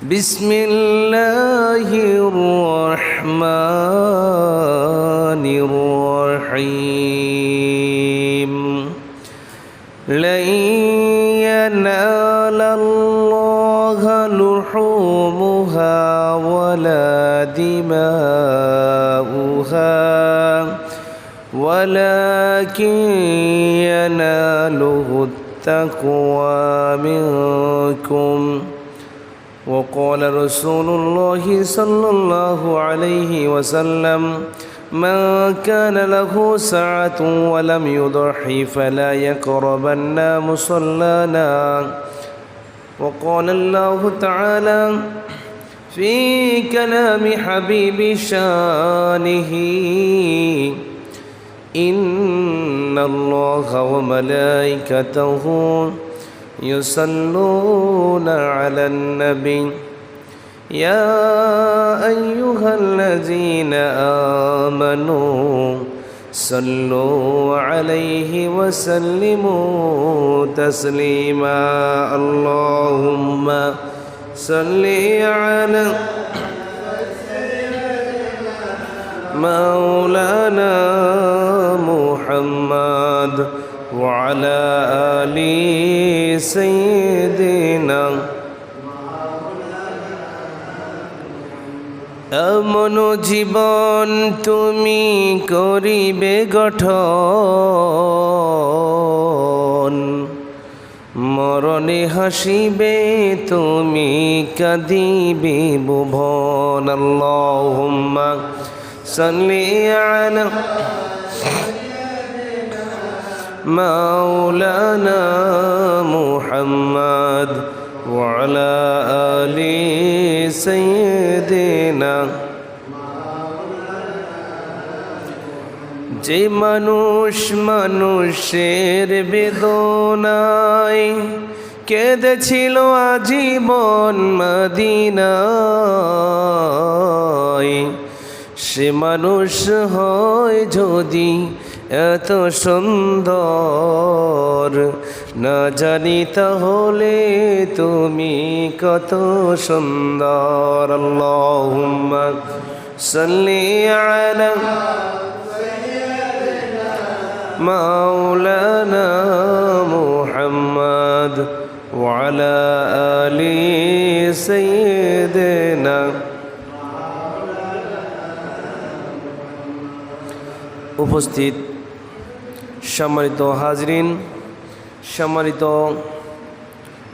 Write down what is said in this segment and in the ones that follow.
بسم الله الرحمن الرحيم لن ينال الله لحومها ولا دماؤها ولكن يناله التقوى منكم وقال رسول الله صلى الله عليه وسلم من كان له سعة ولم يضحي فلا يقربن مصلانا وقال الله تعالى في كلام حبيب شانه إن الله وملائكته يصلون على النبي يا أيها الذين آمنوا صلوا عليه وسلموا تسليما اللهم صل على مولانا محمد وعلى آل سيدنا এমন জীবন তুমি করিবে গঠন মরণে হাসিবে তুমি কাঁদিবে ভুবন আল্লাহুম্মা সাল্লি আলা مولانا محمد وعلى آل سيدنا যে মানুষ মানুষের বেদনায় কেঁদেছিল আজীবন মদিনায় সে মানুষ হয় যদি এত সুন্দর না জানি তাহলে তুমি কত সুন্দর আল্লাহুম্মা সাল্লি আলা মাওলানা মুহাম্মদ ওয়া আলা আলি সাইয়্যিদিনা উপস্থিত সম্মানিত হাজরিন, সম্মানিত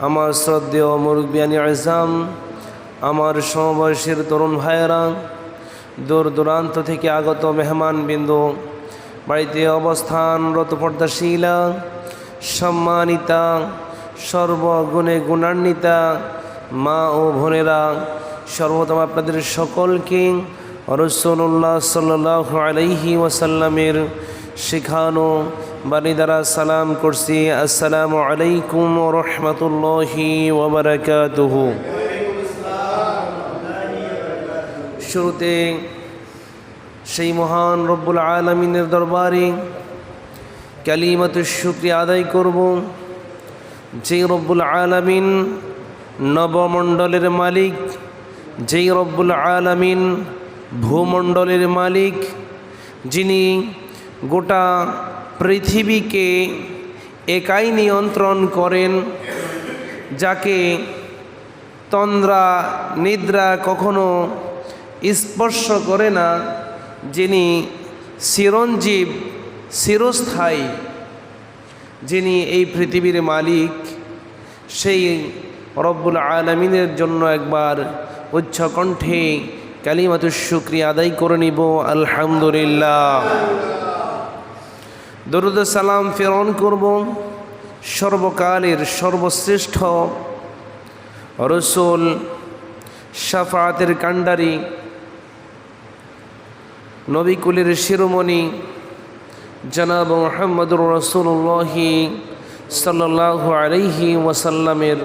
আমার শ্রদ্ধেয় মুরব্বিয়ানি আযম, আমার সমবয়সের তরুণ ভাইয়েরা, দূর দূরান্ত থেকে আগত মেহমানবৃন্দ, বাড়িতে অবস্থানরত পর্দাশীলা, সম্মানিতা, সর্বগুণে গুণান্বিতা মা ও বোনেরা, সর্বপ্রথম আপনাদের সকলকে রাসূলুল্লাহ সাল্লাল্লাহু আলাইহি ওয়াসাল্লামের শেখানো বাণী দ্বারা সালাম করছি। আসসালামু আলাইকুম ওয়া রাহমাতুল্লাহি ওয়া বারাকাতুহু। শুরুতে সেই মহান রব্বুল আলামিনের দরবারে কালিমাতুশ শুকরিয়া আদায় করব, যেই রব্বুল আলামিন নবমণ্ডলের মালিক, যেই রব্বুল আলামিন ভূমণ্ডলের মালিক, যিনি গোটা পৃথিবীকে একাই নিয়ন্ত্রণ করেন, যাকে তন্দ্রা নিদ্রা কখনো স্পর্শ করে না, যিনি চিরঞ্জীব চিরস্থায়ী, যিনি এই পৃথিবীর মালিক, সেই রব্বুল আলামিনের জন্য একবার উচ্চ কণ্ঠে কালিমাতুশ শুকরিয়া আদায় করে নিব আলহামদুলিল্লাহ। দরুদ সালাম প্রেরণ করব সর্বকালের সর্বশ্রেষ্ঠ রসুল, শাফাআতের কাণ্ডারি, নবীকুলের শিরোমণি জনাব মুহাম্মদুর রাসূলুল্লাহ সাল্লাল্লাহু আলাইহি ওয়াসাল্লামের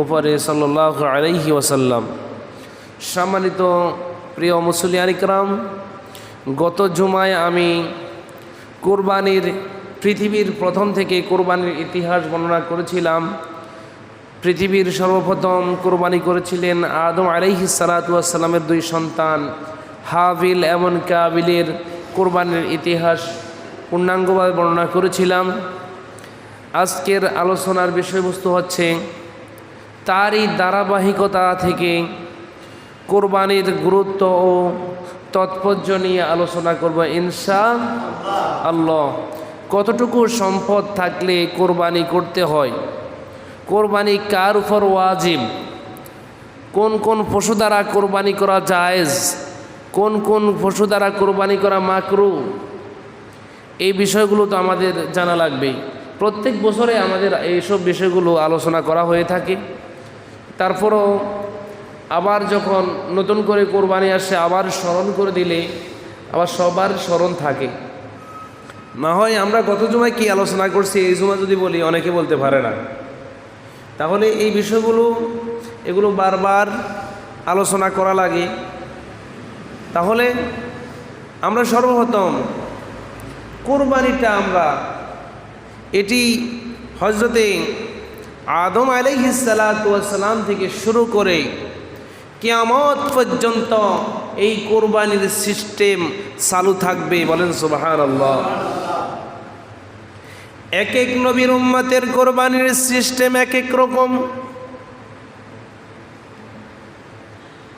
উপরে সাল্লাল্লাহু আলাইহি ওয়াসাল্লাম। সম্মানিত প্রিয় মুসলিয়ান ইকরাম, গত জুমায় আমি কোরবানির পৃথিবীর প্রথম থেকে কোরবানির ইতিহাস বর্ণনা করেছিলাম। পৃথিবীর সর্বপ্রথম কোরবানি করেছিলেন আদম আলাইহিস সালাতু ওয়াস সালামের দুই সন্তান হাবিল এবং কাবিলের কোরবানির ইতিহাস পূর্ণাঙ্গভাবে বর্ণনা করেছিলাম। আজকের আলোচনার বিষয়বস্তু হচ্ছে তারই ধারাবাহিকতা থেকে কোরবানির গুরুত্ব ও তাৎপর্য নিয়ে আলোচনা করব ইনশাআল্লাহ। কতটুকু সম্পদ থাকলে কোরবানি করতে হয়, কোরবানি কার উপর ওয়াজিব, কোন কোন পশু দ্বারা কোরবানি করা জায়েজ, কোন কোন পশু দ্বারা কোরবানি করা মাকরু, এই বিষয়গুলো তো আমাদের জানা লাগবে। প্রত্যেক বছরে আমাদের এইসব বিষয়গুলো আলোচনা করা হয়ে থাকে। তারপরও আবার যখন নতুন করে কোরবানি আসে আবার স্মরণ করে দিলে আবার সবার স্মরণ থাকে। না হয় আমরা গত জুমায় কি আলোচনা করছি এই জুমা যদি বলি অনেকে বলতে পারে না। তাহলে এই বিষয়গুলো এগুলো বারবার আলোচনা করা লাগে। তাহলে আমরা সর্বপ্রথম কোরবানিটা এটি হজরতে আদম আলাইহিস সালাতু ওয়াস সালাম থেকে শুরু করে কিয়ামত পর্যন্ত এই কোরবানির সিস্টেম চালু থাকবে। বলেন সুবহানাল্লাহ। এক এক নবীর উম্মতের কোরবানির সিস্টেম এক এক রকম।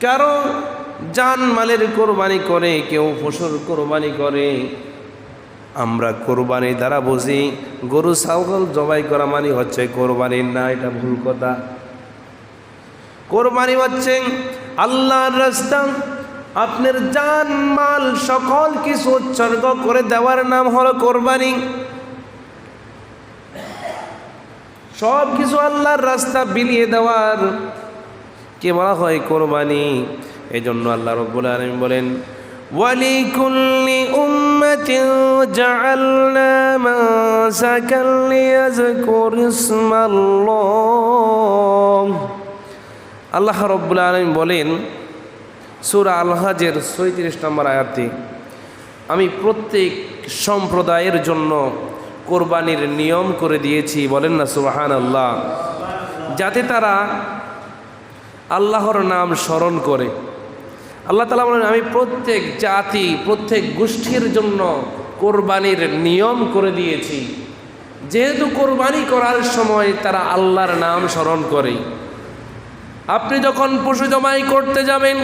কারো জান মালের কোরবানি করে, কেউ পশুর কোরবানি করে। আমরা কোরবানি দ্বারা বুঝি গরু ছাগল জবাই করা মানে হচ্ছে কোরবানি, না, এটা ভুল কথা। কোরবানি হচ্ছে আল্লাহর রাস্তা আপনার জান মাল সকল কিছু উৎসর্গ করে দেওয়ার নাম হলো কোরবানি। সব কিছু আল্লাহর রাস্তা বিলিয়ে দেওয়ার কে বলা হয় কোরবানি। এই জন্য আল্লাহ রাব্বুল আলামিন বলেন ওয়ালিকুল্লি উম্মাতিন জাআলনা মানসাকান লিয়াযকুরু ইসমাল্লাহ। আল্লাহ রাব্বুল আলামিন বলেন সূরা আল হজের ৩৬ নম্বর আয়াতে, আমি প্রত্যেক সম্প্রদায়ের জন্য কোরবানির নিয়ম করে দিয়েছি। বলেন না সুবহানাল্লাহ। যাতে তারা আল্লাহর নাম স্মরণ করে। আল্লাহ তাআলা বলেন আমি প্রত্যেক জাতি প্রত্যেক গোষ্ঠীর জন্য কোরবানির নিয়ম করে দিয়েছি, যেহেতু কোরবানি করার সময় তারা আল্লাহর নাম স্মরণ করে। আপনি যখন পশু জবাই করতে যাবেন,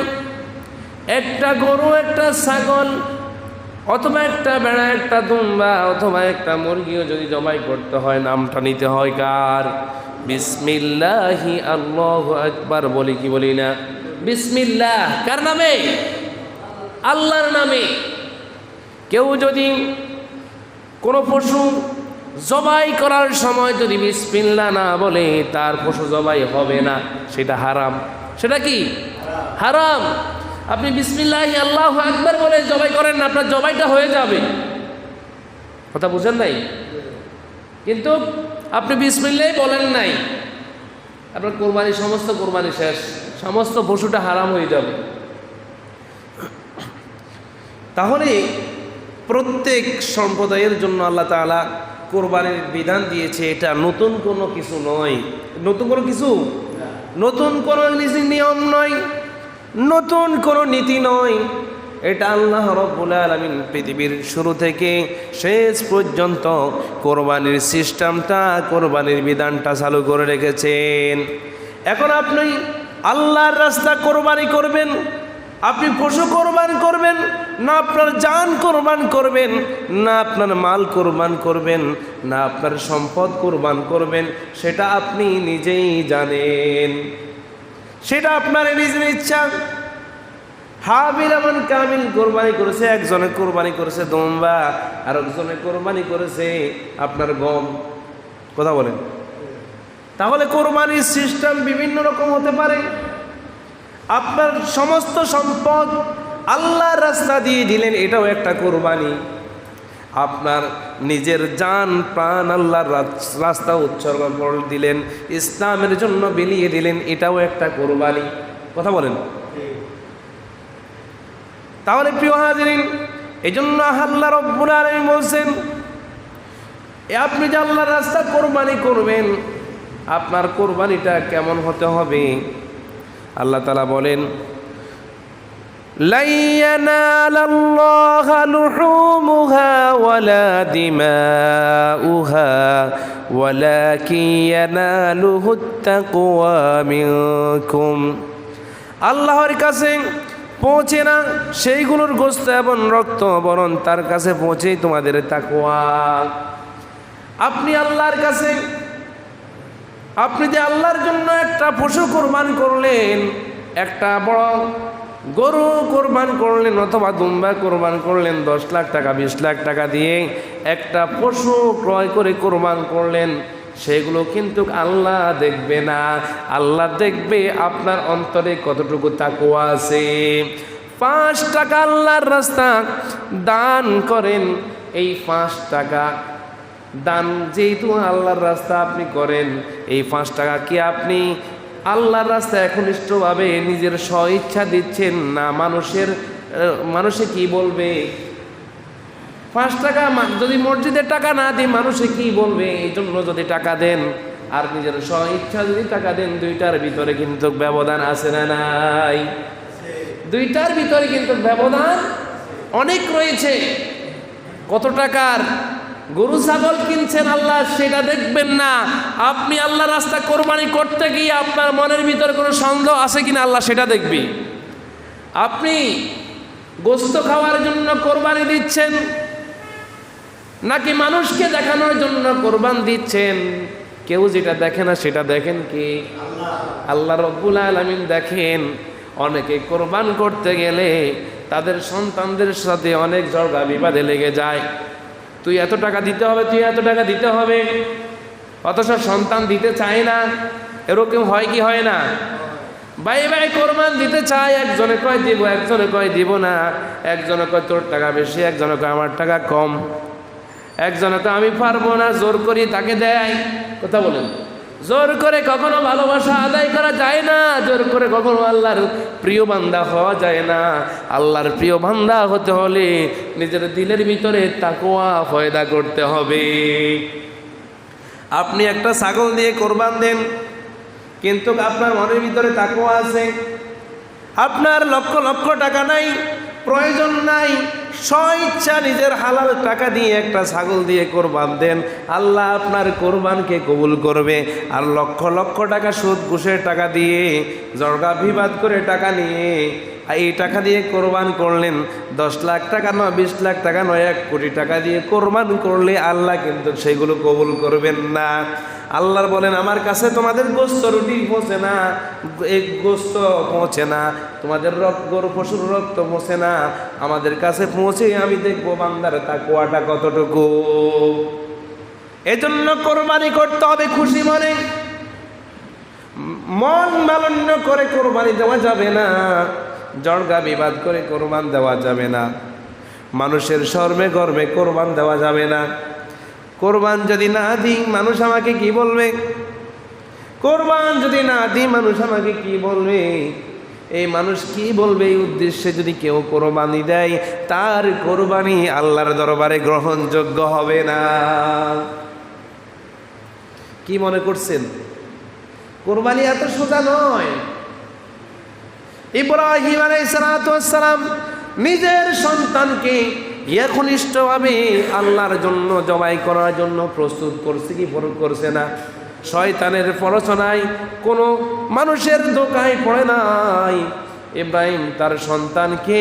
একটা গরু, একটা ছাগল, অথবা একটা বেড়া, একটা দুম্বা, অথবা একটা মুরগিও যদি জবাই করতে হয়, নামটা নিতে হয় কার? বিসমিল্লাহি আল্লাহু আকবার বলি কি বলি না? বিসমিল্লাহ। কার নামে? আল্লাহর নামে। কেউ যদি কোনো পশু জবাই করার সময় যদি বিসমিল্লাহ না বলে তার পশু জবাই হবে না, সেটা হারাম। সেটা কি? হারাম। আপনি বিসমিল্লাহি আল্লাহু আকবার বলে জবাই করেন না, আপনার জবাইটা হয়ে যাবে। কথা বুঝেন নাই? কিন্তু আপনি বিসমিল্লাহ বলেন নাই, আপনার কোরবানি, সমস্ত কোরবানি শেষ, সমস্ত পশুটা হারাম হয়ে যাবে। তাহলে প্রত্যেক সম্প্রদায়ের জন্য আল্লাহ তাআলা কোরবানির বিধান দিয়েছে। এটা নতুন কোনো কিছু নয়, নতুন কোনো কিছু, নতুন কোনো নিয়ম নয়, নতুন কোনো নীতি নয়। এটা আল্লাহ রাব্বুল আলামিন পৃথিবীর শুরু থেকে শেষ পর্যন্ত কোরবানির সিস্টেমটা, কোরবানির বিধানটা চালু করে রেখেছেন। এখন আপনি আল্লাহর রাস্তা কোরবানি করবেন, আপনি পশু কোরবান করবেন না, আপনার জান কোরবান করবেন না, আপনার মাল কোরবান করবেন না, আপনার সম্পদ কোরবান করবেন, সেটা আপনি নিজেই জানেন। সেটা আপনার নিজের ইচ্ছা। হাবিল এবং কাবিল কোরবানি করেছে, একজনে কোরবানি করেছে দুম্বা, আর একজনে কোরবানি করেছে আপনার গম। কথা বলেন। তাহলে কোরবানির সিস্টেম বিভিন্ন রকম হতে পারে। আপনার সমস্ত সম্পদ আল্লাহর রাস্তা দিয়ে দিলেন, এটাও একটা কোরবানি। আপনার নিজের জান প্রাণ আল্লাহর রাস্তা উৎসর্গ করে দিলেন, ইসলামের জন্য বিলিয়ে দিলেন, এটাও একটা কোরবানি। কথা বলেন। তাহলে প্রিয় হাজিরিন, এই জন্য আল্লাহ রাব্বুল আলামিন বলছেন আপনি যে আল্লাহর রাস্তা কোরবানি করবেন, আপনার কোরবানিটা কেমন হতে হবে? আল্লাহ তাআলা বলেন, lan yanalallaha luhumuha wala dima'uha walakin yanaluhut taqwa minkum। আল্লাহর কাছে পৌঁছে না সেইগুলোর গোশত এবং রক্ত, বরং তার কাছে পৌঁছেই তোমাদের তাকওয়া। আপনি আল্লাহর কাছে, আপনি যে আল্লাহর জন্য একটা পশু কোরবান করলেন, একটা বড় গরু কোরবান করলেন অথবা দুম্বা কোরবান করলেন, 10 লাখ টাকা 20 লাখ টাকা দিয়ে একটা পশু ক্রয় করে কোরবান করলেন, সেগুলো কিন্তু আল্লাহ দেখবে না। আল্লাহ দেখবে আপনার অন্তরে কতটুকু তাকওয়া আছে। 5 টাকা আল্লাহর রাস্তা দান করেন, এই 5 টাকা দান যেহেতু আল্লাহর রাস্তা আপনি করেন, এই 5 টাকা কি আপনি আল্লাহর রাস্তায় একনিষ্ঠভাবে নিজের স্বইচ্ছা দিচ্ছেন না মানুষে কি বলবে? 5 টাকা যদি মসজিদের টাকা না দিই মানুষে কি বলবে, এই জন্য যদি টাকা দেন আর নিজের স্বইচ্ছা যদি টাকা দেন, দুইটার ভিতরে কিন্তু ব্যবধান আছে না নাই? দুইটার ভিতরে কিন্তু ব্যবধান অনেক রয়েছে। কত টাকার গরু ছাগল কিনছেন আল্লাহ সেটা দেখবেন না, আপনি আল্লাহর রাস্তা কোরবানি করতে গিয়ে আপনার মনের ভিতরে কোনো সন্দেহ আছে কিনা আল্লাহ সেটা দেখবি। আপনি গোশত খাওয়ার জন্য কোরবানি দিচ্ছেন নাকি মানুষকে দেখানোর জন্য কোরবান দিচ্ছেন? কেউ যেটা দেখে না সেটা দেখেন কি? আল্লাহ রব্বুল আলামিন দেখেন। অনেকে কোরবান করতে গেলে তাদের সন্তানদের সাথে অনেক ঝগড়া বিবাদে লেগে যায়। তুই এত টাকা দিতে হবে, তুই এত টাকা দিতে হবে, অথচ সন্তান দিতে চায় না। এরকম হয় কি হয় না? ভাই ভাই কোরবান দিতে চায়, একজনে কয় দিব, একজনে কয় দিব না, একজনে কয় তোর টাকা বেশি, একজনে কয় আমার টাকা কম, একজনে কয় আমি পারবো না, জোর করি তাকে দেয়। কথা বলেন, জোর করে কখনো ভালোবাসা আদায় করা যায় না, জোর করে কখনো আল্লাহর প্রিয় বান্দা হওয়া যায় না। আল্লাহর প্রিয় বান্দা হতে হলে নিজের দিলের ভিতরে তাকওয়া পয়দা করতে হবে। আপনি একটা ছাগল দিয়ে কোরবান দেন, কিন্তু আপনার মনের ভিতরে তাকওয়া আছে, আপনার লক্ষ লক্ষ টাকা নাই, প্রয়োজন নাই, স্বইচ্ছা নিজের হালাল টাকা দিয়ে একটা ছাগল দিয়ে কোরবান দেন, আল্লাহ আপনার কোরবানকে কবুল করবে। আর লক্ষ লক্ষ টাকা সুদ ঘুষের টাকা দিয়ে জর্গা বিবাদ করে টাকা নিয়ে এই টাকা দিয়ে কোরবান করলেন, 10 লাখ টাকা নয়, 20 লাখ টাকা নয়, 1 কোটি টাকা দিয়ে কোরবান করলে আল্লাহ কিন্তু সেগুলো কবুল করবেন না। আল্লাহর বলেন, আমার কাছে তোমাদের গোশত রুটি পৌঁছে না, এই গোশত পৌঁছে না, তোমাদের গরু পশুর রক্ত পৌঁছে না, আমাদের কাছে পৌঁছে আমি দেখবো বান্দার তাকওয়াটা কতটুকু। এজন্য কোরবানি করতে হবে খুশি মনে, মন মালিন্য করে কোরবানি দেওয়া যাবে না, জড়গা বিবাদ করে কোরবান দেওয়া যাবে না, মানুষের শর্মে গর্বে কোরবান দেওয়া যাবে না। কোরবান যদি না দিই মানুষ আমাকে কি বলবে? কোরবান যদি না দিই মানুষ আমাকে কি বলবে? এই মানুষ কি বলবে এই উদ্দেশ্যে যদি কেউ কোরবানি দেয়, তার কোরবানি আল্লাহর দরবারে গ্রহণযোগ্য হবে না। কি মনে করছেন? কোরবানি এত সোজা নয়। ইব্রাহিম আলাইহিস সালাম নিজের সন্তানকে একনিষ্ঠভাবে আল্লাহর জন্য জবাই করার জন্য প্রস্তুত করছে কি করছে না? শয়তানের প্ররোচনায়, কোনো মানুষের ধোঁকায় পড়ে নাই। ইব্রাহিম তার সন্তানকে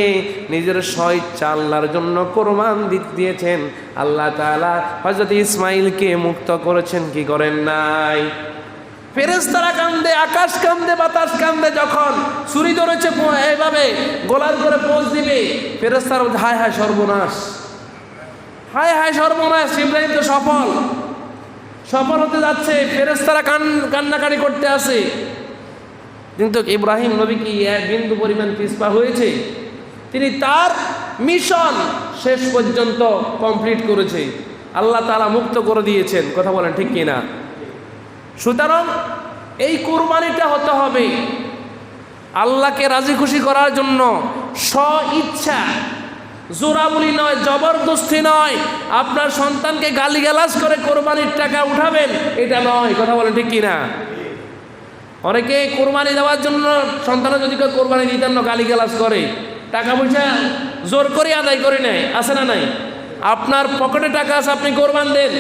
নিজের স্বইচ্ছা আল্লাহর জন্য কোরবান দিয়েছেন। আল্লাহ তাআলা হযরত ইসমাইলকে মুক্ত করেছেন কি করেন নাই? ফেরেশতারা কান্দে, আকাশ কান্দে, বাতাস কান্দে, যখন ছুরি ধরেছে এইভাবে গোলার করে পোঁচ দিবে, ফেরেশতারা হায় হায় সর্বনাশ, হায় হায় সর্বনাশ, ইব্রাহিম তো সফল হতে যাচ্ছে, ফেরেশতারা কান্নাকাটি করতে আসে। কিন্তু ইব্রাহিম নবী কি এক বিন্দু পরিমাণ পিছপা হয়েছে? তিনি তার মিশন শেষ পর্যন্ত কমপ্লিট করেছে, আল্লাহ তাআলা মুক্ত করে দিয়েছেন। কথা বলেন ঠিক কিনা? সুতরাং এই কুরবানিটা হতে হবে আল্লাহকে রাজি খুশি করার জন্য, স্ব ইচ্ছা। জোরাবুলি নয়, জবরদস্তি নয়, আপনার সন্তানকে গালিগালাজ করে কোরবানির টাকা উঠাবেন, এটা নয়। কথা বলেন ঠিক কিনা? অনেকে কোরবানি দেওয়ার জন্য সন্তানের যদি কেউ কোরবানি দিতেন না, গালিগালাজ করে, টাকা পয়সা জোর করে আদায় করে নেয়, আছে না নাই? আপনার পকেটে টাকা আছে, আপনি কোরবান দেন,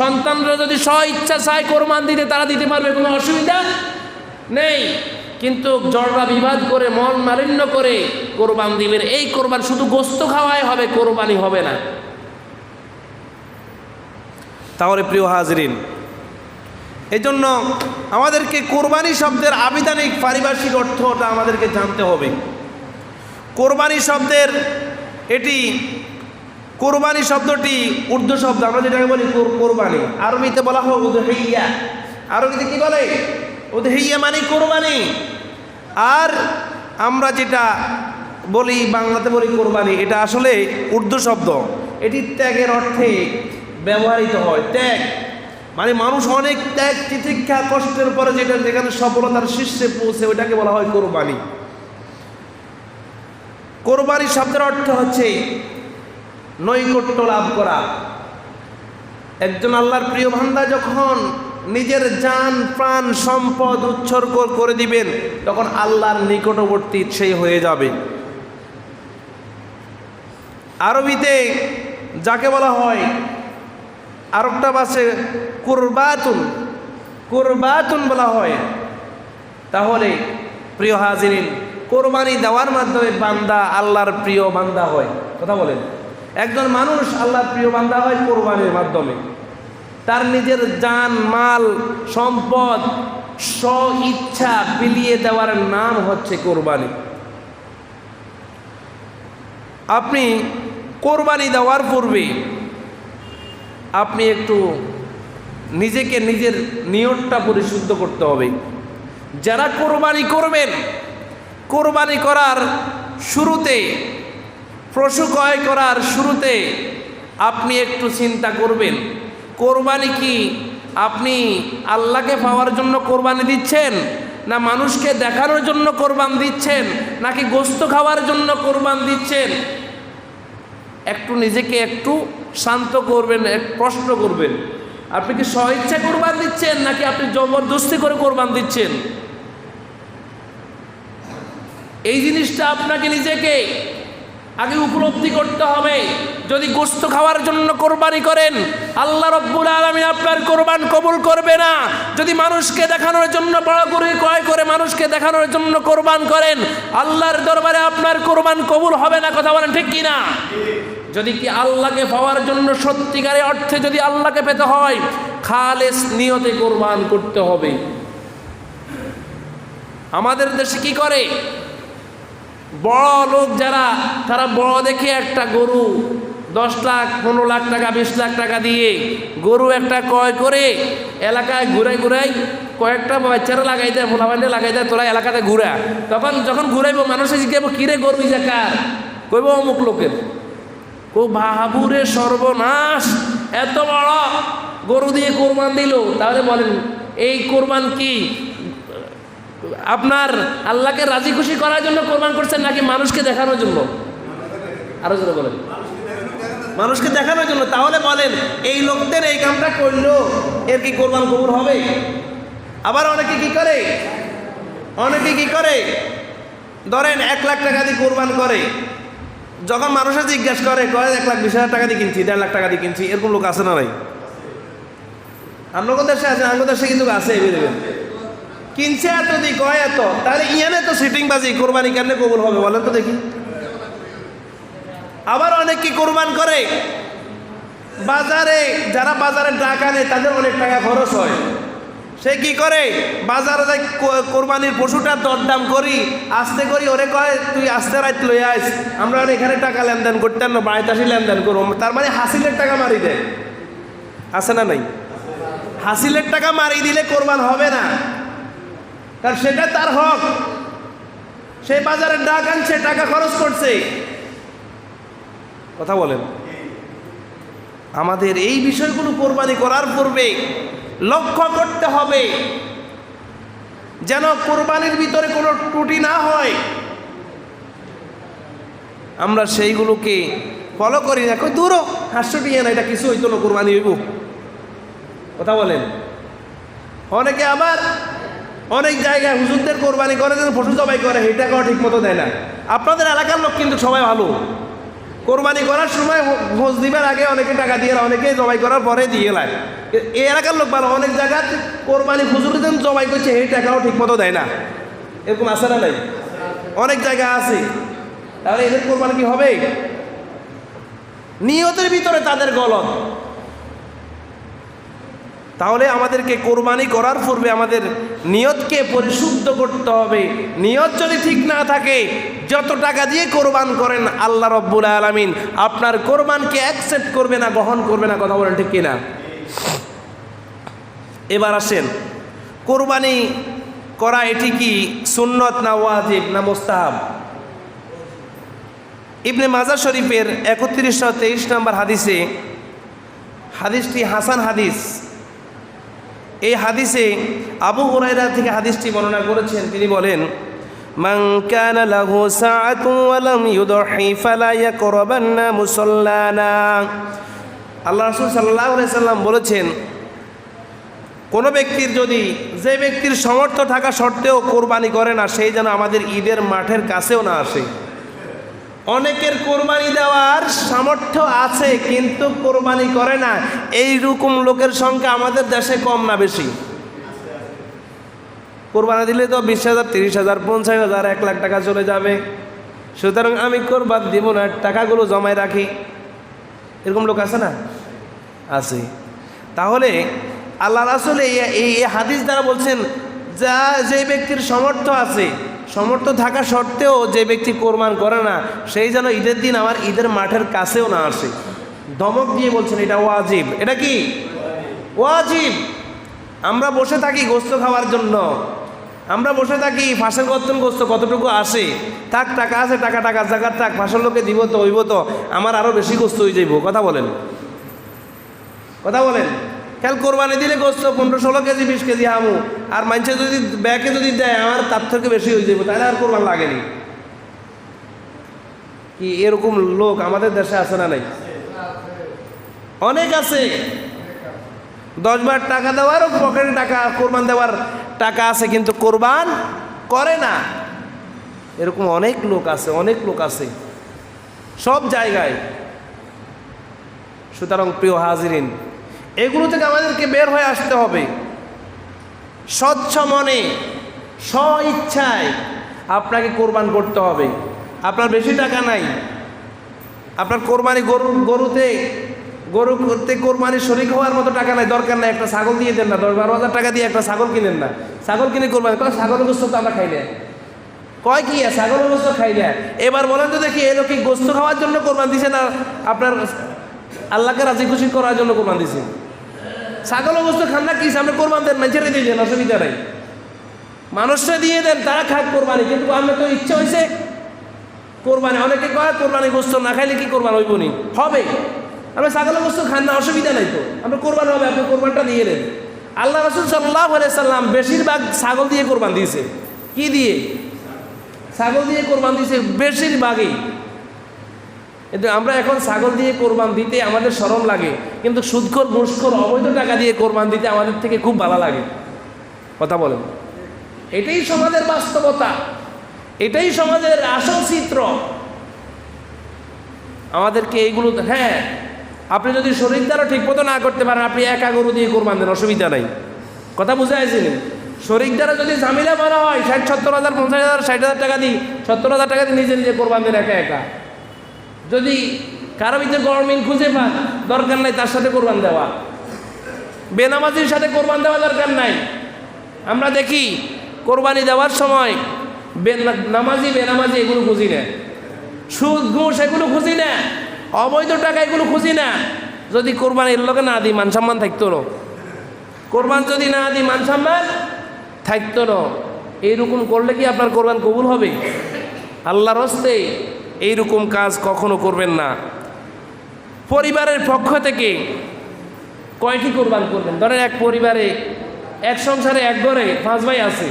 সন্তানরা যদি স্ব ইচ্ছা চায় কোরবান দিতে, তারা দিতে পারবে, কোনো অসুবিধা নেই। কিন্তু জড়রা বিবাদ করে, মন মালিন্য করে কোরবান দিবেন, এই কোরবান শুধু গোস্ত খাওয়াই হবে, কোরবানি হবে না। তাহলে প্রিয় হাজরিন, এই জন্য আমাদেরকে কোরবানি শব্দের আবিধানিক পারিভাষিক অর্থটা আমাদেরকে জানতে হবে। কোরবানি শব্দের কোরবানি শব্দটি উর্দু শব্দ, আমরা যেটাকে বলি কোরবানি, আরবিতে বলা হয় উদহিয়া। আরবিতে কি বলে? উদহিয়া মানে কোরবানি। আর আমরা যেটা বলি, বাংলাতে বলি কোরবানি, এটা আসলে উর্দু শব্দ। এটি ত্যাগের অর্থে ব্যবহৃত হয়। ত্যাগ মানে মানুষ অনেক ত্যাগ, তিতিক্ষা, কষ্টের পরে যেখানে সফলতার শীর্ষে পৌঁছে, ওইটাকে বলা হয় কোরবানি। কোরবানি শব্দের অর্থ হচ্ছে নৈকট্য লাভ করা। একজন আল্লাহর প্রিয় বান্দা যখন নিজের জান, প্রাণ, সম্পদ উৎসর্গ করে দিবেন, তখন আল্লাহর নিকটবর্তী সেই হয়ে যাবে। আরবিতে যাকে বলা হয়, আরেকটা ভাষে কুরবাতুন বলা হয়। তাহলে প্রিয় হাজিরিন, কোরবানি দেওয়ার মাধ্যমে বান্দা আল্লাহর প্রিয় বান্দা হয়। কথা বলেন, একজন মানুষ আল্লাহর প্রিয় বান্দা হয় কোরবানির মাধ্যমে। তার নিজের জান, মাল, সম্পদ স্ব ইচ্ছা বিলিয়ে দেওয়ার নাম হচ্ছে কোরবানি। আপনি কোরবানি দেওয়ার পূর্বে আপনি একটু নিজেকে, নিজের নিয়তটা পরিশুদ্ধ করতে হবে। যারা কোরবানি করবেন, কোরবানি করার শুরুতে, পশু ক্রয় করার শুরুতে আপনি একটু চিন্তা করবেন, কোরবানি কি আপনি আল্লাহকে পাওয়ার জন্য কোরবানি দিচ্ছেন, না মানুষকে দেখানোর জন্য কোরবান দিচ্ছেন, নাকি গোস্ত খাওয়ার জন্য কোরবান দিচ্ছেন? একটু নিজেকে একটু শান্ত করবেন, এক প্রশ্ন করবেন, আপনি কি স্বইচ্ছা কোরবান দিচ্ছেন, নাকি আপনি জবরদস্তি করে কোরবান দিচ্ছেন? এই জিনিসটা আপনাকে নিজেকে আগে উপলব্ধি করতে হবে। যদি গোস্ত খাওয়ার জন্য কোরবানি করেন, আল্লাহ রব্বুল আলামিন আপনার কোরবান কবুল করবে না। যদি মানুষকে দেখানোর জন্য বড় করে ক্রয় করে মানুষকে দেখানোর জন্য কোরবান করেন, আল্লাহর দরবারে আপনার কোরবান কবুল হবে না। কথা বলেন ঠিক কিনা? যদি কি আল্লাহকে পাওয়ার জন্য, সত্যিকারের অর্থে যদি আল্লাহকে পেতে হয়, খালেস নিয়তে কোরবান করতে হবে। আমাদের দেশে কি করে, বড় লোক যারা, তারা বড় দেখে একটা গরু 10 লাখ, 15 লাখ টাকা, 20 লাখ টাকা দিয়ে গরু একটা ক্রয় করে এলাকায় ঘুরাই কয়েকটা বাচ্চারা লাগাই দেয়, ফোলাবান্ডে লাগাই দেয়, তোরা এলাকাতে ঘুরা। তখন যখন ঘুরাইব, মানুষে জিজ্ঞাসা, কিরে গরু জাকার? কইব অমুক লোকের। বাবুরে সর্বনাশ, এত বড় গরু দিয়ে কোরবান দিল। তাহলে বলেন, এই কোরবান কি আপনার আল্লাহকে রাজি খুশি করার জন্য কোরবান করছেন, নাকি মানুষকে দেখানোর জন্য? আরো জোরে বলেন, মানুষকে দেখানোর জন্য। তাহলে বলেন, এই লোকদের এই কামটা করলো, এর কি কোরবান কবুল হবে? আবার অনেকে কি করে, ধরেন 1 লাখ টাকা দিয়ে কোরবান করে, যখন মানুষের জিজ্ঞাসা করে, 1,20,000 টাকা দিয়ে কিনছি, 1.5 লাখ টাকা দিয়ে কিনছি, এরকম লোক আছে না নাই? আপনার দেশে আছে, আমার দেশে কিন্তু আছে। কিনছে এত দি, কয় এত, তাহলে ইয়ানে তো সিটিংবাজি, কোরবানি কেন কবুল হবে বলেন তো দেখি? আবার অনেক কি কোরবান করে, বাজারে, যারা বাজারে ডাক আনে, তাদের অনেক টাকা খরচ হয়। সে কি করে, বাজারে যাই কোরবানির পশুটা দরদাম করি, আস্তে করি, ওরে কয় তুই আস্তে রাত লই আইস, আমরা এখানে টাকা লেনদেন করতেন না, বাড়িতে আসি লেনদেন করবো। তার মানে হাসিলের টাকা মারি দেয়, আছে না নাই? হাসিলের টাকা মারি দিলে কোরবান হবে না, কারণ সেটা তার হক। সে বাজারে ডাক আনছে, টাকা খরচ করছে। কথা বলেন, আমাদের এই বিষয়গুলো কোরবানি করার পূর্বে লক্ষ্য করতে হবে, যেন কোরবানির ভিতরে কোনো ত্রুটি না হয়। আমরা সেইগুলোকে ফলো করি না। কই দূরও 500 টাকা না, এটা কিছু হইতো না, কোরবানি হইব। কথা বলেন। অনেকে আবার অনেক জায়গায় হুজুরদের কোরবানি করে যেন পশু জবাই করে, এই টাকাও ঠিক মতো দেয় না। আপনাদের এলাকার লোক কিন্তু সবাই ভালো, কোরবানি করার সময় ভোজ দিবার আগে অনেকে টাকা দিয়ে, অনেকে জবাই করার পরে দিয়ে লায়। এই এলাকার লোক ভালো, অনেক জায়গায় কোরবানি হুজুর যেন জবাই করছে এই টাকাও ঠিক মতো দেয় না। এরকম আছে না নাই? অনেক জায়গা আছে। তাহলে এদের কোরবানি কি হবে? নিয়তের ভিতরে তাদের গলত। তাহলে আমাদেরকে কোরবানি করার পূর্বে আমাদের নিয়তকে পরিশুদ্ধ করতে হবে। নিয়ত যদি ঠিক না থাকে, যত টাকা দিয়ে কোরবান করেন আল্লাহ রব্বুল আলামিন আপনার কোরবানকে অ্যাকসেপ্ট করবে না, গ্রহণ করবে না। কথা বলেন ঠিক কিনা? এবার আসেন, কোরবানি করা এটি কি সুন্নত না ওয়াজিব না মুস্তাহাব? ইবনে মাজাহ শরীফের 3123 নম্বর হাদিসে, হাদিসটি হাসান হাদিস, এই হাদিসে আবু হুরায়রা থেকে হাদিসটি বর্ণনা করেছেন। তিনি বলেন, মান কানা লাহু সাআতু ওয়া লাম ইউদহি ফালা ইয়াকরাবান্না মুসাল্লানা। আল্লাহ রাসূল সাল্লাল্লাহু আলাইহি সাল্লাম বলেছেন, কোনো ব্যক্তির যদি, যে ব্যক্তির সামর্থ্য থাকা সত্ত্বেও কোরবানি করে না, সেই যেন আমাদের ঈদের মাঠের কাছেও না আসে। অনেকের কোরবানি দেওয়ার সামর্থ্য আছে কিন্তু কোরবানি করে না, এইরকম লোকের সংখ্যা আমাদের দেশে কম না বেশি? কোরবানি দিলে তো 20,000, 30,000, 50,000, 1 লাখ টাকা চলে যাবে। সুতরাং আমি কোরবান দিব না, টাকাগুলো জমায় রাখি। এরকম লোক আছে না? আছে। তাহলে আল্লাহ রাসূল এই হাদিস দ্বারা বলছেন, যে ব্যক্তির সামর্থ্য আছে, সামর্থ্য থাকা সত্ত্বেও যে ব্যক্তি কোরবান করে না, সেই যেন ঈদের দিন আমার ঈদের মাঠের কাছেও না আসে। ধমক দিয়ে বলছেন এটা ওয়াজিব। এটা কি ওয়াজিব? আমরা বসে থাকি গোস্ত খাওয়ার জন্য, আমরা বসে থাকি ফাঁসের কর্তন গোস্ত কতটুকু আসে, থাক টাকা আছে, টাকা জায়গার থাক, ফাঁসের লোকে দিব তো হইব তো, আমার আরও বেশি গোস্ত হয়ে যাইব। কথা বলেন, কথা বলেন। খেয়াল, কোরবানি দিলে গোস্ত 15-16 কেজি 20 কেজি আমু, আর মানুষে যদি ব্যাগে যদি দেয় আমার তার থেকে বেশি হয়ে যাবে, তাহলে আর কোরবান লাগেনি। কি এরকম লোক আমাদের দেশে আছে না নাই? অনেক আছে। 10 বার টাকা দেওয়ারও পকেটে টাকা, কোরবান দেওয়ার টাকা আছে কিন্তু কোরবান করে না। এরকম অনেক লোক আছে, অনেক লোক আছে সব জায়গায়। সুতরাং প্রিয় হাজিরিন, এগুলো থেকে আমাদেরকে বের হয়ে আসতে হবে। স্বচ্ছ মনে, স্ব ইচ্ছায় আপনাকে কোরবান করতে হবে। আপনার বেশি টাকা নাই, আপনার কোরবানি গরু করতে কোরবানি শরীক হওয়ার মতো টাকা নাই, দরকার নাই, একটা ছাগল দিয়ে দেন না, 10-12 হাজার টাকা দিয়ে একটা ছাগল কিনেন না। ছাগল কিনে কোরবানি, ছাগলের গোস্ত তো আমরা খাই না। কয় কি ছাগলের গোস্ত খাই না? এবার বলেন তো দেখি, এই লোক কি গোস্ত খাওয়ার জন্য কোরবান দিছে না আপনার আল্লাহকে রাজি খুশি করার জন্য কোরবান দিছে? ছাগল গোস্ত খান না, কি সামনে কোরবান দেন, মানুষের দিয়ে দেন, অসুবিধা নাই, মানুষরা দিয়ে দেন, তারা খাক কোরবানি। কিন্তু আমরা তো ইচ্ছা হয়েছে কোরবানি। অনেকে কয় কোরবানি গোস্ত না খাইলে কি কোরবান হইব নি? হবে। আমরা ছাগলের গোস্ত খান না, অসুবিধা নাই তো, আমরা কোরবান হবে, আপনি কোরবানটা দিয়ে দেন। আল্লাহ রাসূল সাল্লাল্লাহু আলাইহি সাল্লাম বেশিরভাগ ছাগল দিয়ে কোরবান দিয়েছে। কি দিয়ে? ছাগল দিয়ে কোরবান দিয়েছে বেশিরভাগই। কিন্তু আমরা এখন ছাগল দিয়ে কোরবান দিতে আমাদের শরম লাগে, কিন্তু সুদখোর ঘুষখোর অবৈধ টাকা দিয়ে কোরবান দিতে আমাদের থেকে খুব ভালো লাগে। কথা বলেন। এটাই সমাজের বাস্তবতা, এটাই সমাজের আসল চিত্র। আমাদেরকে এইগুলো, হ্যাঁ, আপনি যদি শরীর দ্বারা ঠিক মতো না করতে পারেন, আপনি একা গরু দিয়ে কোরবান দেন, অসুবিধা নাই। কথা বুঝে আসেনি? শরীর দ্বারা যদি ঝামেলা বলা হয় 60-70 হাজার 50 হাজার 60 হাজার টাকা দিই, 70 হাজার টাকা দিয়ে নিজে নিজে কোরবান দেন একা একা। যদি কারো ভিতরে গরমিন খুঁজে পান, দরকার নাই তার সাথে কোরবান দেওয়া। বেনামাজির সাথে কোরবান দেওয়া দরকার নাই। আমরা দেখি কোরবানি দেওয়ার সময় নামাজি বেনামাজি এগুলো খুঁজি না, সুদ ঘুষ এগুলো খুঁজি না, অবৈধ টাকা এগুলো খুঁজি না। যদি কোরবান এর লোকে না দিই, মান সম্মান থাকতো না। কোরবান যদি না দিই, মান সম্মান থাকতো না। এইরকম করলে কি আপনার কোরবান কবুল হবে? আল্লাহর হস্তে এইরকম কাজ কখনো করবেন না। পরিবারের পক্ষ থেকে কয়টি কোরবান করবেন? ধরেন এক পরিবারে, এক সংসারে, এক ঘরে 5 ভাই আছে,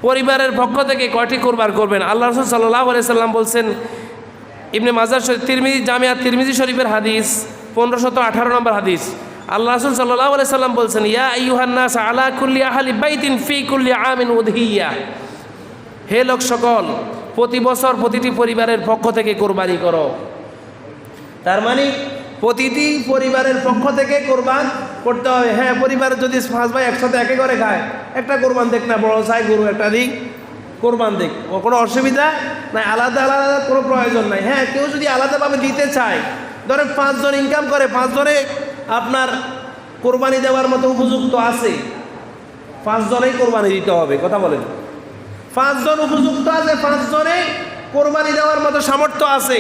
পরিবারের পক্ষ থেকে কয়টি কোরবান করবেন? আল্লাহ রাসূল সাল্লাল্লাহু আলাইহি সাল্লাম বলছেন, ইবনে মাজাহ তিরমিজি জামিয়া তিরমিজি শরীফের হাদিস 1518 নম্বর হাদিস। আল্লাহ রাসূল সাল্লাল্লাহু আলাইহি সাল্লাম বলছেন, ইয়া আইয়ুহান নাস আলা কুল্লি আহলি বাইতিন ফি কুল্লি আমিন উদহিয়া, হে লোক সকল, প্রতি বছর প্রতিটি পরিবারের পক্ষ থেকে কোরবানি করো। তার মানে প্রতিটি পরিবারের পক্ষ থেকে কোরবান করতে হবে। হ্যাঁ, পরিবারের যদি 5 ভাই একসাথে একে করে খায়, একটা কোরবান দেখ না, বড় চাই গরু একটা দিক কোরবান দেখ, কোনো অসুবিধা নাই, আলাদা আলাদা কোনো প্রয়োজন নাই। হ্যাঁ, কেউ যদি আলাদাভাবে দিতে চায়, ধরেন 5 জন ইনকাম করে, 5 জনে আপনার কোরবানি দেওয়ার মতো উপযুক্ত আছে, 5 জনেই কোরবানি দিতে হবে। কথা বলেন, 5 জন উপযুক্ত আছে, 5 জনে কোরবানি দেওয়ার মতো সামর্থ্য আছে।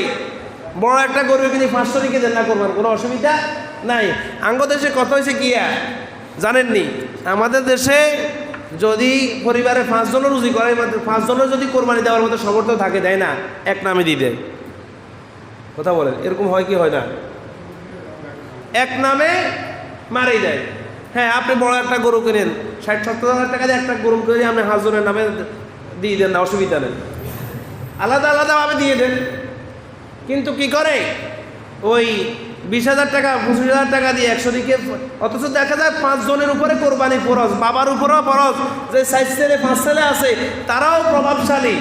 বড় একটা গরু কিনে 500 রেখে দেন না, কোরবান কোনো অসুবিধা নাই। আঙ্গ দেশে কত হয়েছে কি জানেননি? আমাদের দেশে যদি পরিবারে 5 জনের রুজি করে, 5 জনের যদি কোরবানি দেওয়ার মতো সামর্থ্য থাকে, দেয় না, এক নামে দিয়ে দেয়। কথা বলেন, এরকম হয় কি হয় না? এক নামে মারেই দেয়। হ্যাঁ, আপনি বড় একটা গরু কিনেন, 60-70 হাজার টাকা দিয়ে একটা গরু কিনে আপনি 5 জনের নামে দিয়ে দেন না, অসুবিধা নেই, আলাদা আলাদাভাবে দিয়ে দেন। কিন্তু কি করে, ওই 20,000 টাকা 25,000 টাকা দিয়ে 100 দিকে, অথচ দেখা যায় 5 জনের উপরে কোরবানি ফরজ, বাবার উপরেও ফরজ। যে 4 ছেলে 5 ছেলে আছে তারাও প্রভাবশালী,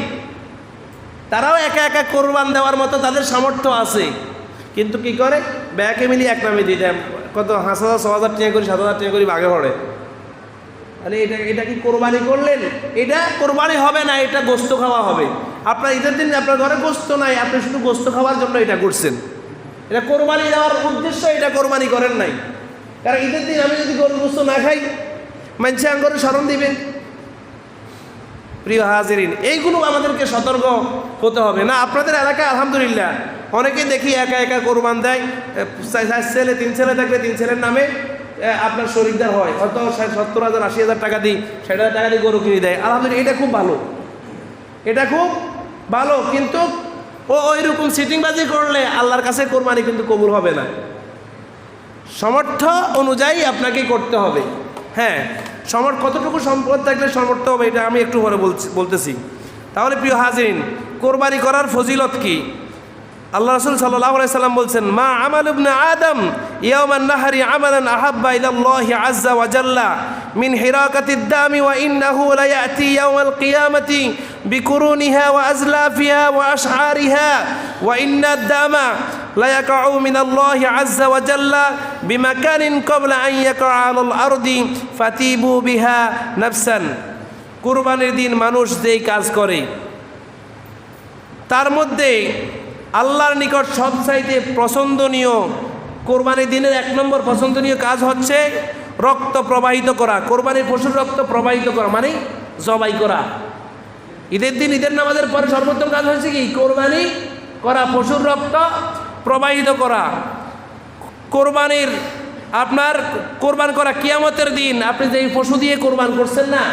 তারাও একা একা কোরবান দেওয়ার মতো তাদের সামর্থ্য আছে। কিন্তু কি করে, ব্যাকে মিলিয়ে এক নামে দিয়ে দেয়, কত 5,000 6,000 টাকা করে 7,000 টাকা করে ভাগে পড়ে। তাহলে এটা কি কোরবানি করলেন? এটা কোরবানি হবে না, এটা গোস্ত খাওয়া হবে। আপনার ঈদের দিন আপনার ঘরে গোস্ত নাই, আপনি শুধু গোস্ত খাওয়ার জন্য এটা করছেন, এটা কোরবানি দেওয়ার উদ্দেশ্য এটা কোরবানি করেন নাই। কারণ ঈদের দিন আমি যদি গরুর গোস্ত না খাই, মানুষে আঙ্গরে স্মরণ দিবে। প্রিয় হাজিরিন, এইগুলো আমাদেরকে সতর্ক হতে হবে। না, আপনাদের এলাকায় আলহামদুলিল্লাহ অনেকে দেখি একা একা কোরবান দেয়, 4 ছেলে 3 ছেলে থাকলে 3 ছেলের নামে আপনার শরীকদার হয়, হয়তো 70,000 80,000 টাকা দিই, 60,000 টাকা দিয়ে গরু কিনে দেয়। আলহামদুলিল্লাহ, এটা খুব ভালো, এটা খুব ভালো। কিন্তু ওইরকম সিটিংবাজি করলে আল্লাহর কাছে কোরবানি কিন্তু কবুল হবে না। সামর্থ্য অনুযায়ী আপনাকে করতে হবে। হ্যাঁ, কতটুকু সম্পদ থাকলে সামর্থ্য হবে, এটা আমি একটু পরে বলতেছি। তাহলে প্রিয় হাজিরিন, কোরবানি করার ফজিলত কি? আল্লাহ রাসূল সাল্লাল্লাহু আলাইহি সাল্লাম বলছেন, মা আমাল ইবনে আদম ইয়াওমান নাহরি আমালান আহাব্বা ইলাল্লাহি আযজা ওয়া জাল্লা মিন হিরাকাতিদ দামি ওয়া ইন্নাহু লা ইয়াতি ইয়াওমাল কিয়ামাতি বিকুরুনিহা ওয়া আজলাফিহা ওয়া আশআরিহা ওয়া ইন্নাদ দামা লা ইয়াকাউ মিনাল্লাহি আযজা ওয়া জাল্লা বিমাকানিন ক্বাবলা আন ইয়াকা আলাল আরদি ফাতিবু বিহা নাফসান। কুরবানির দিন মানুষ যেই কাজ করে তার মধ্যে আল্লাহর নিকট সবচাইতে পছন্দনীয়, কোরবানির দিনের 1 নম্বর পছন্দনীয় কাজ হচ্ছে রক্ত প্রবাহিত করা। কোরবানির পশুর রক্ত প্রবাহিত করা মানে জবাই করা। ঈদের দিন ঈদের নামাজের পরে সর্বোত্তম কাজ হচ্ছে কি? কোরবানি করা, পশুর রক্ত প্রবাহিত করা। কোরবানির আপনার কোরবান করা কিয়ামতের দিন আপনি যেই পশু দিয়ে কোরবান করছেন না,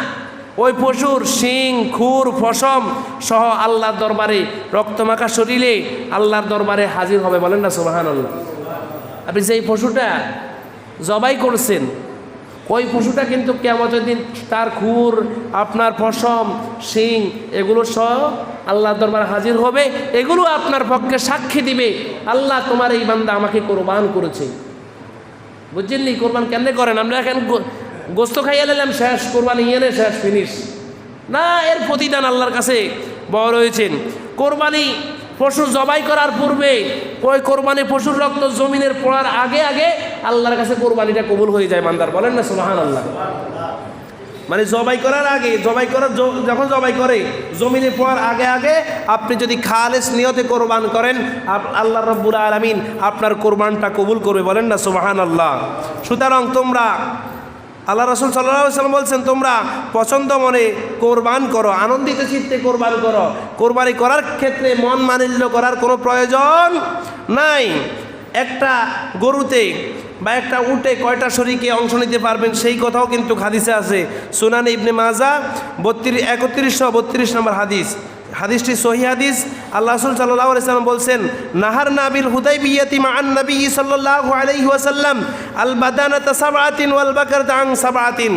ওই পশুর শিং খুর ফসম সহ আল্লাহর দরবারে রক্তমাখা শরীরে আল্লাহর দরবারে হাজির হবে। বলেন না সুবহানাল্লাহ। আপনি যেই পশুটা জবাই করছেন, ওই পশুটা কিন্তু কিয়ামতের দিন তার খুর আপনার ফসম শিং এগুলো সহ আল্লাহর দরবারে হাজির হবে। এগুলো আপনার পক্ষে সাক্ষী দিবে, আল্লাহ তোমার এই বান্দা আমাকে কোরবান করেছে। বুঝছেননি? কোরবান কেন করেন? আমরা এখন গোস্ত খাইয়ে নিলাম, শেষ, কোরবানি এনে শেষ, ফিনিশ না, এর প্রতিদান আল্লাহর কাছে বড় রয়েছেন। কোরবানি পশু জবাই করার পূর্বে ওই কোরবানি পশুর রক্ত জমিনের পড়ার আগে আগে আল্লাহর কাছে কোরবানিটা কবুল হয়ে যায় বান্দার। বলেন না সুবহানাল্লাহ। মানে জবাই করার আগে, যখন জবাই করে জমিনে পড়ার আগে আগে আপনি যদি খালেস নিয়তে কোরবান করেন, আল্লাহ রাব্বুল আলামিন আপনার কোরবানটা কবুল করবে। বলেন না সুবহানাল্লাহ। সুতরাং তোমরা, আল্লাহ রাসূল সাল্লাল্লাহু আলাইহি ওয়াসাল্লাম বলছেন, তোমরা পছন্দ মনে কোরবান করো, আনন্দিত চিত্তে কোরবান করো। কোরবানি করার ক্ষেত্রে মন মালিন্য করার কোনো প্রয়োজন নাই। একটা গরুতে বা একটা উটে কয়টা শরীকে অংশ নিতে পারবেন সেই কথাও কিন্তু হাদিসে আছে। সুনানে ইবনে মাজাহ 3132 নম্বর হাদিস। হাদিসটি সহিহ হাদিস। আল্লাহ রাসূল সাল্লাল্লাহু আলাইহি ওয়াসাল্লাম বলছেন, নাহার নাবিল হুদাইবিয়াতি মা'আন নবী সাল্লাল্লাহু আলাইহি ওয়াসাল্লাম আল বাদানাতা সাবআতিন ওয়াল বাকারতা আন সাবআতিন।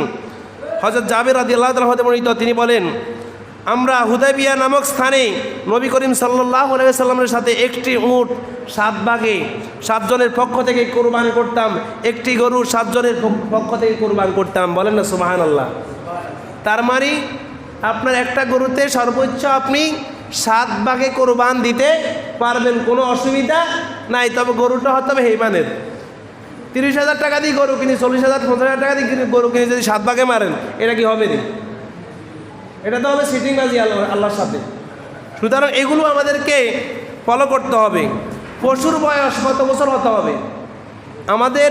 হযরত জাবের রাদিয়াল্লাহু তাআলা হতে বর্ণিত, তিনি বলেন, আমরা হুদাইবিয়া নামক স্থানে নবী করিম সাল্লাল্লাহু আলাইহি ওয়াসাল্লামের সাথে একটি উট 7 ভাগে 7 জনের পক্ষ থেকে কুরবান করতাম, একটি গরু 7 জনের পক্ষ থেকে কুরবান করতাম। বলেন না সুবহানাল্লাহ। তার মানে আপনার একটা গরুতে সর্বোচ্চ আপনি 7 ভাগে কোরবান দিতে পারবেন, কোনো অসুবিধা নাই। তবে গরুটা হতে হবে হেইমানের। 30,000 টাকা দিয়ে গরু কিনে, 40,000 50,000 টাকা দিয়ে গরু কিনে যদি 7 ভাগে মারেন, এটা কি হবে না? এটা তো হবে সিটিংবাজি আল্লাহর সাথে। সুতরাং এগুলো আমাদেরকে ফলো করতে হবে। পশুর বয়স কত বছর হতে হবে? আমাদের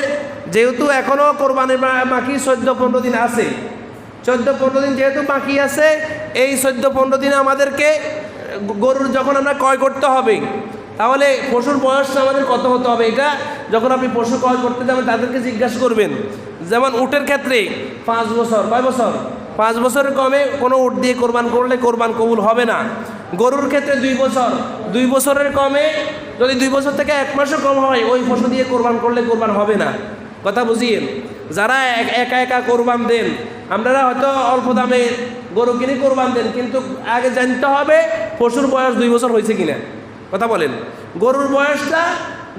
যেহেতু এখনও কোরবানির বাকি 14-15 দিন আছে, 14-15 দিন যেহেতু বাকি আছে, এই 14-15 দিনে আমাদেরকে গরুর যখন আমরা ক্রয় করতে হবে, তাহলে পশুর বয়সটা আমাদের কত হতে হবে? এটা যখন আপনি পশু ক্রয় করতে যাবেন তাদেরকে জিজ্ঞাসা করবেন। যেমন উটের ক্ষেত্রে 5 বছর, কয় বছর? 5 বছরের কমে কোনো উট দিয়ে কোরবান করলে কোরবান কবুল হবে না। গরুর ক্ষেত্রে 2 বছর, 2 বছরের কমে যদি 2 বছর থেকে 1 মাসও কম হয়, ওই পশু দিয়ে কোরবান করলে কোরবান হবে না। কথা বুঝিয়েন। যারা একা একা কোরবান দেন, আপনারা হয়তো অল্প দামে গরু কিনে কোরবান দেন, কিন্তু আগে জানতে হবে পশুর বয়স 2 বছর হয়েছে কিনা। কথা বলেন। গরুর বয়সটা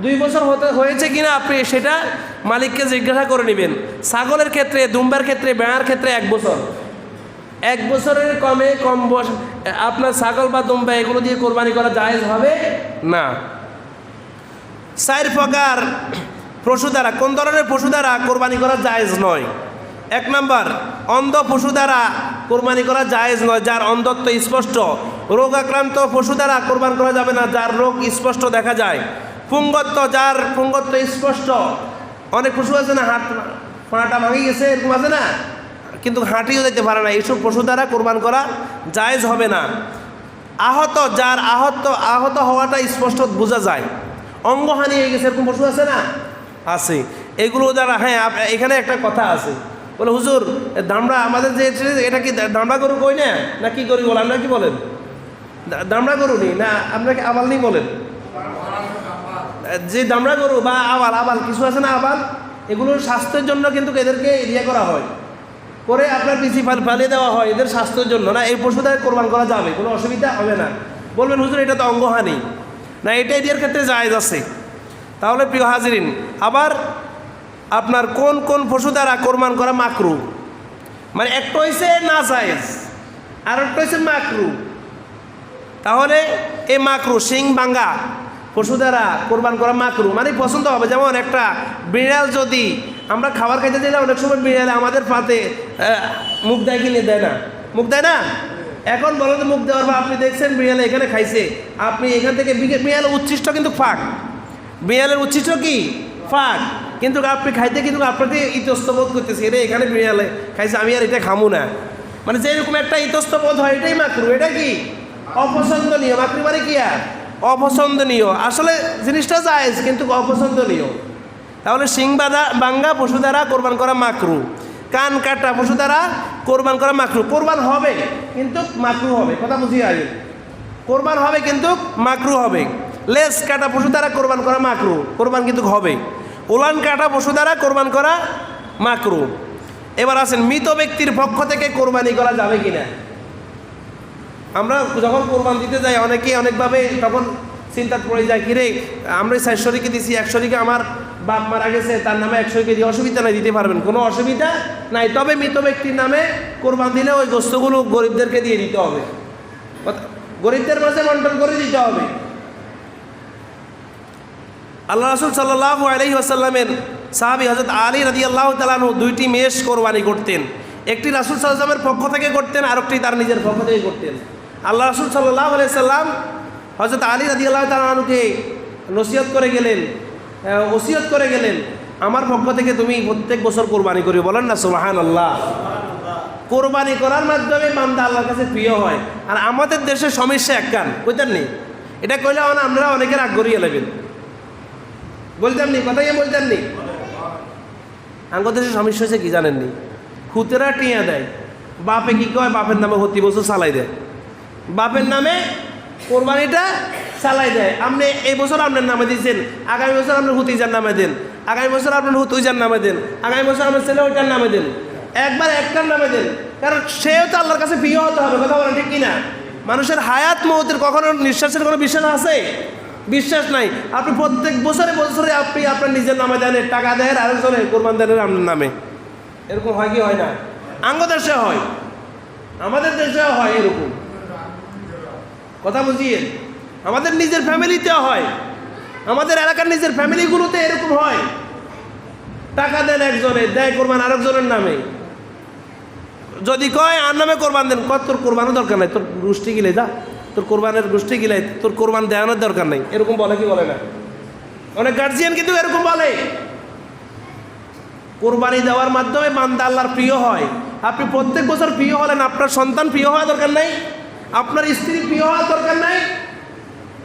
2 বছর হয়েছে কিনা আপনি সেটা মালিককে জিজ্ঞাসা করে নেবেন। ছাগলের ক্ষেত্রে, দুম্বার ক্ষেত্রে, বেড়ার ক্ষেত্রে 1 বছর। 1 বছরের কমে কম বয়স আপনার ছাগল বা দুম্বা এগুলো দিয়ে কোরবানি করা জায়েজ হবে না। 4 প্রকার পশু দ্বারা, কোন ধরনের পশু দ্বারা কোরবানি করা জায়েজ নয়? 1 নাম্বার, অন্ধ পশু দ্বারা কোরবানি করা জায়েজ নয়, যার অন্ধত্ব স্পষ্ট। রোগ আক্রান্ত পশু দ্বারা কোরবান করা যাবে না, যার রোগ স্পষ্ট দেখা যায়। পুঙ্গত্ব, যার পুঙ্গত্ব স্পষ্ট। অনেক পশু আছে না, হাত পাটা ভাঙে গেছে, এরকম আছে না, কিন্তু হাঁটিও যেতে পারে না, এইসব পশু দ্বারা কোরবান করা জায়েজ হবে না। আহত, যার আহত হওয়াটা স্পষ্ট বোঝা যায়, অঙ্গহানি হয়ে গেছে, এরকম পশু আছে না? আছে। এগুলো দ্বারা, হ্যাঁ এখানে একটা কথা আছে, বলে হুজুর দামড়া আমাদের যে এটা কি দামড়া গরু কই না কি গরু বলেন, আপনারা কি বলেন? দামড়া গরু নেই না, আপনাকে আবাল নেই বলেন? যে দামড়া গরু বা আবাল কিছু আছে না, আবাল, এগুলোর স্বাস্থ্যের জন্য কিন্তু এদেরকে ইয়ে করা হয়, করে আপনার পিছিয়ে ফালিয়ে দেওয়া হয় এদের স্বাস্থ্যের জন্য। না, এই পশু দ্বারা কোরবান করা যাবে, কোনো অসুবিধা হবে না। বলবেন হুজুর এটা তো অঙ্গহানি, না এটা এদের ক্ষেত্রে জায়েজ আছে। তাহলে প্রিয় হাজিরিন, আবার আপনার কোন কোন পশু দ্বারা কোরবান করা মাকরু, মানে একটা হয়েছে না জায়েজ আর একটা হয়েছে মাকরু। তাহলে এই মাকরু, শিং ভাঙ্গা পশু দ্বারা কোরবান করা মাকরু, মানে পছন্দ হবে। যেমন একটা বিড়াল, যদি আমরা খাবার খাইতে দিলে অনেক সময় বিড়ালে আমাদের পাতে মুখ দেয় কি দেয় না? মুখ দেয় না? এখন বলো তো মুখ দেওয়ার পর আপনি দেখছেন বিড়ালে এখানে খাইছে, আপনি এখান থেকে বিড়ালের উচ্ছিষ্ট কিন্তু ফাঁক, বিড়ালের উচ্ছিষ্ট কি ফাঁক, কিন্তু আপনি খাইতে কিন্তু আপনাকে ইতস্তবোধ করতেছে, এটা এখানে বিড়ালে খাইছে, আমি আর এটা খামু না, মানে যেরকম একটা ইতস্তবোধ হয়, এটাই মাকরু। এটা কি অপছন্দনীয়। মাকরু মানে কি? আর অপছন্দনীয়। আসলে জিনিসটা জায়েজ কিন্তু অপছন্দনীয়। তাহলে শিং ভাঙ্গা পশু দ্বারা কোরবান করা মাকরু। কান কাটা পশু দ্বারা কোরবান করা মাকরু। কোরবান হবে কিন্তু মাকরু হবে, কথা বুঝিয়ে আগে, কোরবান হবে কিন্তু মাকরু হবে। লেজ কাটা পশু দ্বারা কোরবান করা মাকরু, কোরবান কিন্তু হবে। উলান কাটা পশু দ্বারা কোরবান করা মাকরু। এবার আসেন, মৃত ব্যক্তির পক্ষ থেকে কোরবানি করা যাবে কিনা। আমরা যখন কোরবান দিতে যাই অনেকেই অনেকভাবে তখন চিন্তা পড়ে যায়, কিরে আমরা 4 শরীকে দিছি, 1 শরীকে আমার বাপ মারা গেছে, তার নামে 1 শরীকে দিয়ে অসুবিধা নাই, দিতে পারবেন, কোনো অসুবিধা নাই। তবে মৃত ব্যক্তির নামে কোরবান দিলে ওই গোস্তগুলো গরিবদেরকে দিয়ে দিতে হবে, গরিবদের মাঝে বন্টন করে দিতে হবে। আল্লাহ রাসূল সাল্লাল্লাহু আলাইহি ওয়াসাল্লামের সাহাবী হযরত আলী রাদিয়াল্লাহু তাআলা আনহু 2টি মেষ কোরবানি করতেন। একটি রাসূল সাল্লাল্লাহু আলাইহি ওয়াসাল্লামের পক্ষ থেকে করতেন, আরেকটি তার নিজের পক্ষ থেকে করতেন। আল্লাহ রাসূল সাল্লাল্লাহু আলাইহি ওয়াসাল্লাম হযরত আলী রাদিয়াল্লাহু তাআলা আনহুকে নসিহত করে গেলেন, ওসিয়ত করে গেলেন, আমার পক্ষ থেকে তুমি প্রত্যেক বছর কোরবানি করি। বলেন না সুবহানাল্লাহ। কোরবানি করার মাধ্যমে বান্দা আল্লাহর কাছে প্রিয় হয়। আর আমাদের দেশে সমস্যা একখান, কইতেন নি, এটা কইলে আপনারা অনেকের রাগ করিয়ে নেবেন, বলতেন নি, কথাই বলতেন নি। আমাদের দেশে সমস্যা হয়েছে কি জানেননি, হুতেরা টিয়া দেয়, বাপে কি কয়, বাপের নামে প্রতি বছর চালাই দেয়, বাপের নামে কোরবানিটা চালাই দেয়। আপনি এই বছর আপনার নামে দিয়েছেন, আগামী বছর আপনার হুতিজার নামে দেন, আগামী বছর আপনার হুতুইজার নামে দেন, আগামী বছর আপনার ছেলে ওইটার নামে দেন, একবার একটার নামে দেন, কারণ সেও তো আল্লাহর কাছে প্রিয় হতে হবে, কথা বলেন ঠিক কিনা? মানুষের হায়াত মৌতের কখনো নিঃশ্বাসের কোনো বিশ্বাস আছে? বিশ্বাস নাই। আপনি প্রত্যেক বছরে বছরে আপনি আপনার নিজের নামে দেন, টাকা দেন, আরেকজনের কোরবান দেন আপনার নামে, এরকম হয় কি হয় না? আঙ্গ দেশে হয়, আমাদের দেশেও হয় এরকম, কথা বুঝিয়ে। আমাদের নিজের ফ্যামিলিতেও হয়, আমাদের এলাকার নিজের ফ্যামিলিগুলোতে এরকম হয়। টাকা দেন একজনে, দেয় কোরবান আরেকজনের নামে। যদি কয় আর নামে কোরবান দেন, কয় তোর কোরবানের দরকার নাই, তোর গোষ্ঠী গিলে যা, তোর কোরবানের গোষ্ঠী গিলে, তোর কোরবান দেওয়ানোর দরকার নেই, এরকম বলে কি বলে না? অনেক গার্জিয়ান কিন্তু এরকম বলে। কোরবানি দেওয়ার মাধ্যমে বান্দা আল্লাহর প্রিয় হয়। আপনি প্রত্যেক বছর প্রিয় হলেন, আপনার সন্তান প্রিয় হওয়া দরকার নাই? আপনার স্ত্রী প্রিয় হওয়ার দরকার নাই?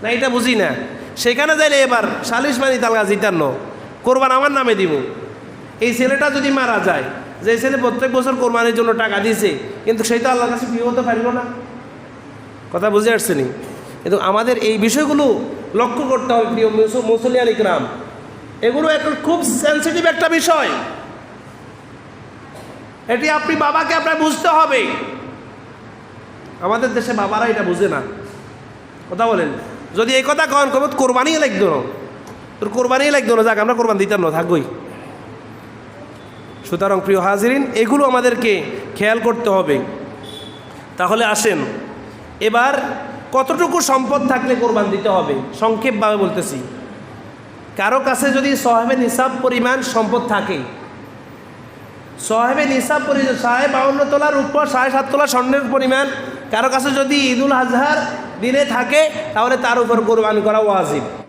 না, এটা বুঝি না। সেখানে যাইলে এবার সালিশ মানি তালগা জিতান্ন, কোরবান আমার নামে দিব। এই ছেলেটা যদি মারা যায়, যে ছেলে প্রত্যেক বছর কোরবানির জন্য টাকা দিয়েছে, কিন্তু সেই তো আল্লাহর কাছে প্রিয় হতে পারল না, কথা বুঝে আসছেনি? কিন্তু আমাদের এই বিষয়গুলো লক্ষ্য করতে হবে প্রিয় মুসলিয়ান ইকরাম। এগুলো এখন খুব সেন্সিটিভ একটা বিষয়, এটি আপনি বাবাকে আপনার বুঝতে হবে। আমাদের দেশে বাবারা এটা বুঝে না, কথা বলেন। যদি এই কথা কন কব কোরবানি লাগতো না, তোর কোরবানি লাগতো না, যাক আমরা কোরবান দিতাম না, থাকবই। সুতরাং প্রিয় হাজিরিন, এগুলো আমাদেরকে খেয়াল করতে হবে। তাহলে আসেন এবার কতটুকু সম্পদ থাকলে কোরবান দিতে হবে সংক্ষেপভাবে বলতেছি। কারো কাছে যদি সাহেবে নিসাব পরিমাণ সম্পদ থাকে, সাহেবে নিসাব পরিমাণ 52 তোলার উপর 7.5 তোলা স্বর্ণের পরিমাণ কারো কাছে যদি ঈদুল আজহার দিনে থাকে, তাহলে তার উপর কোরবানি করা ওয়াজিব।